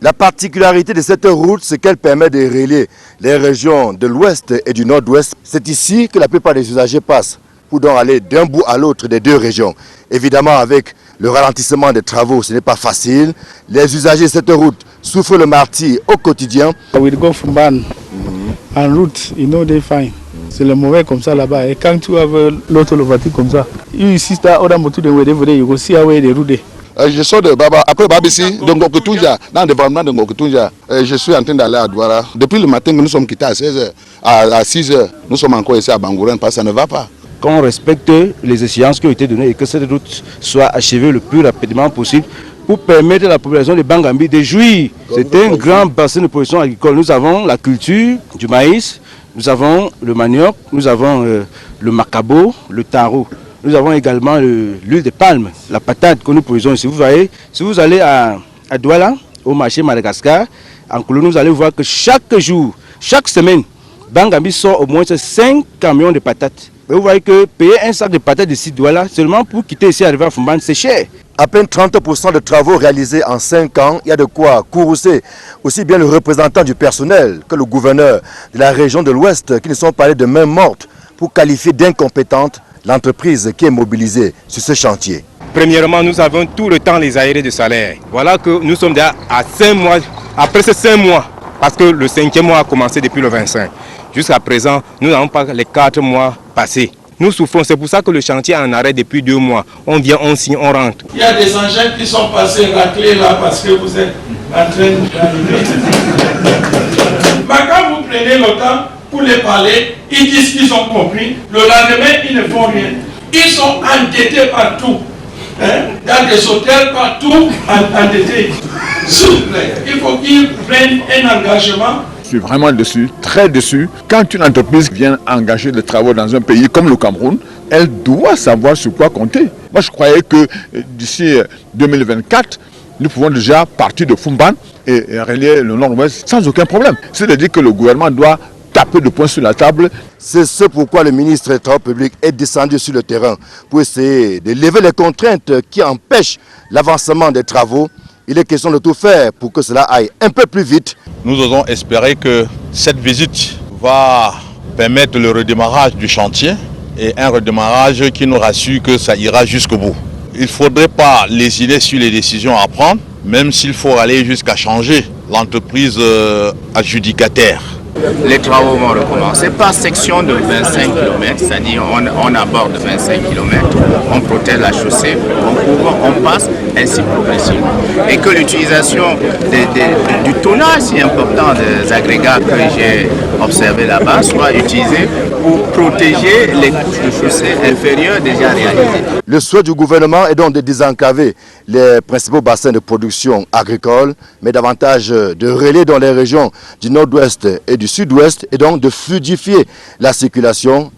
La particularité de cette route, c'est qu'elle permet de relier les régions de l'ouest et du nord-ouest. C'est ici que la plupart des usagers passent pour donc aller d'un bout à l'autre des deux régions. Évidemment, avec le ralentissement des travaux, ce n'est pas facile. Les usagers de cette route souffrent le martyre au quotidien. We go from Ban en route, you know they fine. C'est le mauvais comme ça là-bas. Et quand tu as l'autre voiture comme ça, you see that other motor de whatever you go see how they route. Je sors de Baba, après Babissi, de Ngokutunja, dans le département de Ngokutunja. Je suis en train d'aller à Douala. Depuis le matin que nous sommes quittés à 16h, à 6h, nous sommes encore ici à Bangourène parce que ça ne va pas. Qu'on respecte les échéances qui ont été données et que cette route soit achevée le plus rapidement possible pour permettre à la population de Bangambi de jouir. C'est un grand bassin de production agricole. Nous avons la culture du maïs, nous avons le manioc, nous avons le macabo, le taro. Nous avons également l'huile de palme, la patate que nous produisons ici. Vous voyez, si vous allez à Douala, au marché Madagascar, en Koulo, nous allez voir que chaque jour, chaque semaine, Bangambi sort au moins 5 camions de patates. Et vous voyez que payer un sac de patates d'ici Douala, seulement pour quitter ici arriver à Fumban, c'est cher. À peine 30% de travaux réalisés en 5 ans, il y a de quoi courroucer aussi bien le représentant du personnel que le gouverneur de la région de l'Ouest qui ne sont pas allés de main morte pour qualifier d'incompétente l'entreprise qui est mobilisée sur ce chantier. Premièrement, nous avons tout le temps les aérés de salaire. Voilà que nous sommes déjà à 5 mois, après ces 5 mois, parce que le 5e mois a commencé depuis le 25. Jusqu'à présent, nous n'avons pas les 4 mois passés. Nous souffrons, c'est pour ça que le chantier est en arrêt depuis 2 mois. On vient, on signe, on rentre. Il y a des engins qui sont passés raclés là parce que vous êtes en train d'arriver. Quand vous prenez le temps pour les parler, ils disent qu'ils ont compris. Le lendemain, ils ne font rien. Ils sont endettés partout. Dans des hôtels partout, endettés. S'il vous plaît, il faut qu'ils prennent un engagement. Je suis vraiment déçu, très déçu. Quand une entreprise vient engager des travaux dans un pays comme le Cameroun, elle doit savoir sur quoi compter. Moi, je croyais que d'ici 2024, nous pouvons déjà partir de Fumban et relier le nord-ouest sans aucun problème. C'est-à-dire que le gouvernement doit taper de poing sur la table. C'est ce pourquoi le ministre des Travaux publics est descendu sur le terrain pour essayer de lever les contraintes qui empêchent l'avancement des travaux. Il est question de tout faire pour que cela aille un peu plus vite. Nous osons espérer que cette visite va permettre le redémarrage du chantier et un redémarrage qui nous rassure que ça ira jusqu'au bout. Il ne faudrait pas lésiner sur les décisions à prendre, même s'il faut aller jusqu'à changer l'entreprise adjudicataire. Les travaux vont recommencer par section de 25 km, c'est-à-dire on aborde 25 km, on protège la chaussée, on couvre, on passe, ainsi progressivement. Et que l'utilisation du tonnage si important des agrégats que j'ai observé là-bas soit utilisée pour protéger les couches de chaussée inférieures déjà réalisées. Le souhait du gouvernement est donc de désenclaver les principaux bassins de production agricole, mais davantage de relais dans les régions du nord-ouest et du sud-ouest et donc de fluidifier la circulation